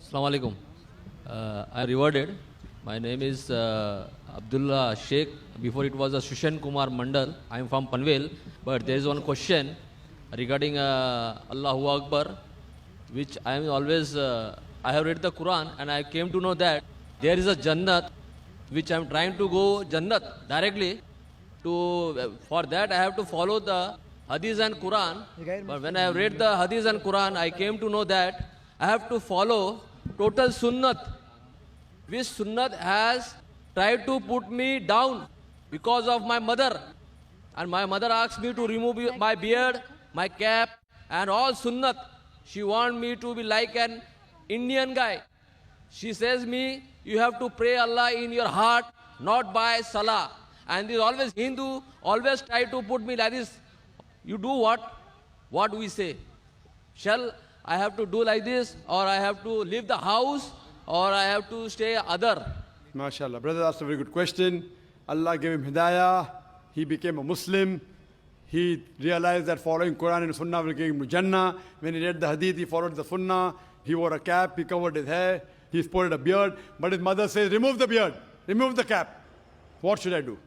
Assalamu alaikum. I am rewarded. My name is Abdullah Sheikh. Before it was a Shushan Kumar Mandal. I am from Panvel. But there is one question regarding Allahu Akbar, which I am always, I have read the Quran and I came to know that there is a Jannat, which I am trying to go Jannat directly. For that I have to follow the Hadith and Quran. But when I have read the Hadith and Quran, I came to know that I have to follow total Sunnat, which Sunnat has tried to put me down because of my mother. And my mother asked me to remove my beard, my cap, and all Sunnat. She wants me to be like an Indian guy. She says me, you have to pray Allah in your heart, not by Salah. And this always Hindu, always try to put me like this. You do what? What we say? Shall I have to do like this, or I have to leave the house, or I have to stay other? MashaAllah. Brother asked a very good question. Allah gave him hidayah. He became a Muslim. He realized that following Quran and Sunnah will give him Jannah. When he read the Hadith, he followed the Sunnah. He wore a cap. He covered his hair. He sported a beard. But his mother says, remove the beard. Remove the cap. What should I do?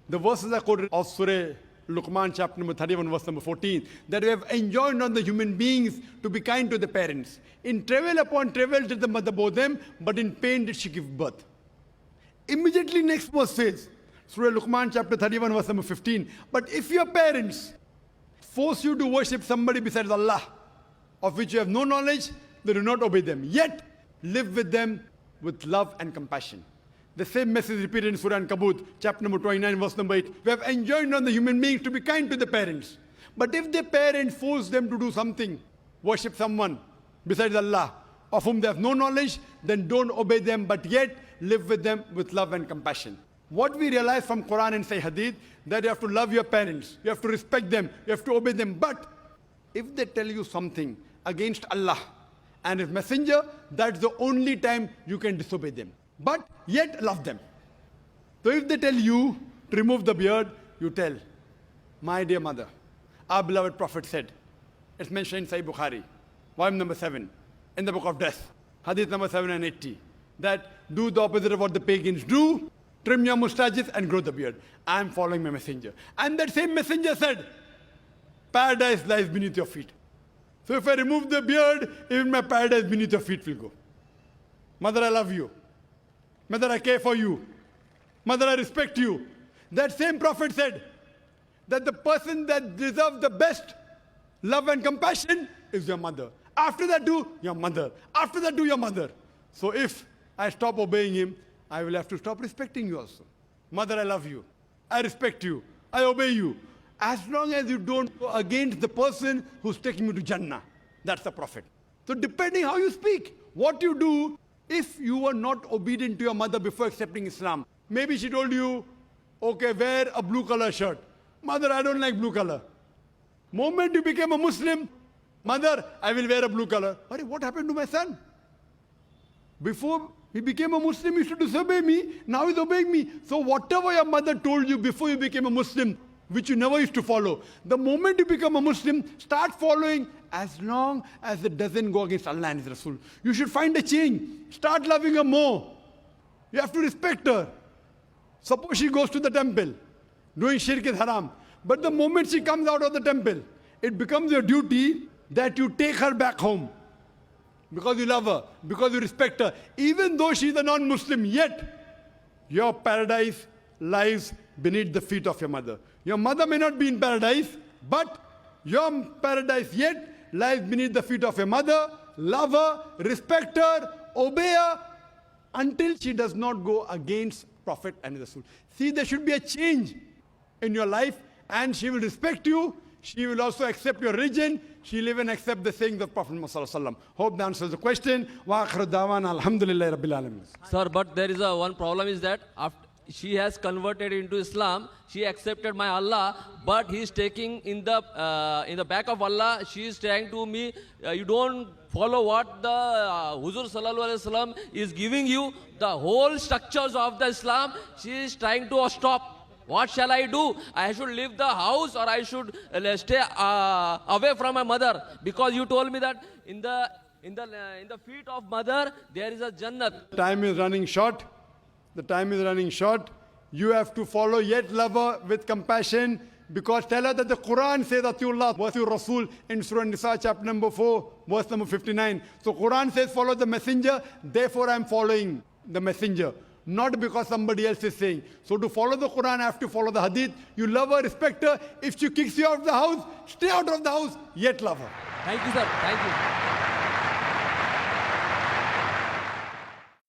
The verses are quoted of Surah Luqman chapter number 31 verse number 14, that we have enjoined on the human beings to be kind to the parents. In travail upon travail did the mother bore them, but in pain did she give birth. Immediately next verse says, Surah Luqman chapter 31 verse number 15, but if your parents force you to worship somebody besides Allah, of which you have no knowledge, then do not obey them. Yet live with them with love and compassion. The same message repeated in Surah An-Kabut, chapter number 29, verse number 8. We have enjoined on the human beings to be kind to the parents. But if the parents force them to do something, worship someone besides Allah, of whom they have no knowledge, then don't obey them, but yet live with them with love and compassion. What we realize from Quran and say Hadith, that you have to love your parents, you have to respect them, you have to obey them. But if they tell you something against Allah and His Messenger, that's the only time you can disobey them. But yet love them. So if they tell you to remove the beard, you tell, my dear mother, our beloved Prophet said, it's mentioned in Sahih Bukhari, volume number 7, in the book of death, hadith number 780, that do the opposite of what the pagans do, trim your mustaches and grow the beard. I am following my messenger. And that same messenger said, paradise lies beneath your feet. So if I remove the beard, even my paradise beneath your feet will go. Mother, I love you. Mother, I care for you. Mother, I respect you. That same Prophet said that the person that deserves the best love and compassion is your mother. After that, do your mother. After that, do your mother. So if I stop obeying him, I will have to stop respecting you also. Mother, I love you. I respect you. I obey you. As long as you don't go against the person who's taking you to Jannah. That's the Prophet. So depending how you speak, what you do, if you were not obedient to your mother before accepting Islam, maybe she told you, okay, wear a blue color shirt. Mother, I don't like blue color. Moment you became a Muslim, mother, I will wear a blue color. What happened to my son? Before he became a Muslim, he used to disobey me. Now he's obeying me. So whatever your mother told you before you became a Muslim, which you never used to follow, the moment you become a Muslim, start following as long as it doesn't go against Allah and His Rasul. You should find a change. Start loving her more. You have to respect her. Suppose she goes to the temple, doing shirk is haram. But the moment she comes out of the temple, it becomes your duty that you take her back home. Because you love her, because you respect her. Even though she is a non-Muslim, yet your paradise lies beneath the feet of your mother. Your mother may not be in paradise, but your paradise yet lies beneath the feet of your mother. Love her, respect her, obey her, until she does not go against Prophet and Rasul. See, there should be a change in your life, and she will respect you. She will also accept your religion. She will even accept the sayings of Prophet Muhammad. Hope that answers the question. Wa akhiru da'wana alhamdulillahi rabbil alamin. Sir, but there is one problem is that after she has converted into Islam, she accepted my Allah, but he is taking in the back of Allah, she is saying to me, you don't follow what the Huzur Sallallahu Alaihi Wasallam is giving you, the whole structures of the Islam, she is trying to stop. What shall I do? I should leave the house, or I should stay away from my mother? Because you told me that in the in the feet of mother, there is a Jannat. Time is running short. The time is running short. You have to follow, yet love her with compassion, because tell her that the Quran says Atiullah wa atiur Rasul in Surah Nisa chapter number 4, verse number 59. So Quran says follow the messenger, therefore I am following the messenger. Not because somebody else is saying. So to follow the Quran, I have to follow the hadith. You love her, respect her. If she kicks you out of the house, stay out of the house, yet love her. Thank you, sir. Thank you.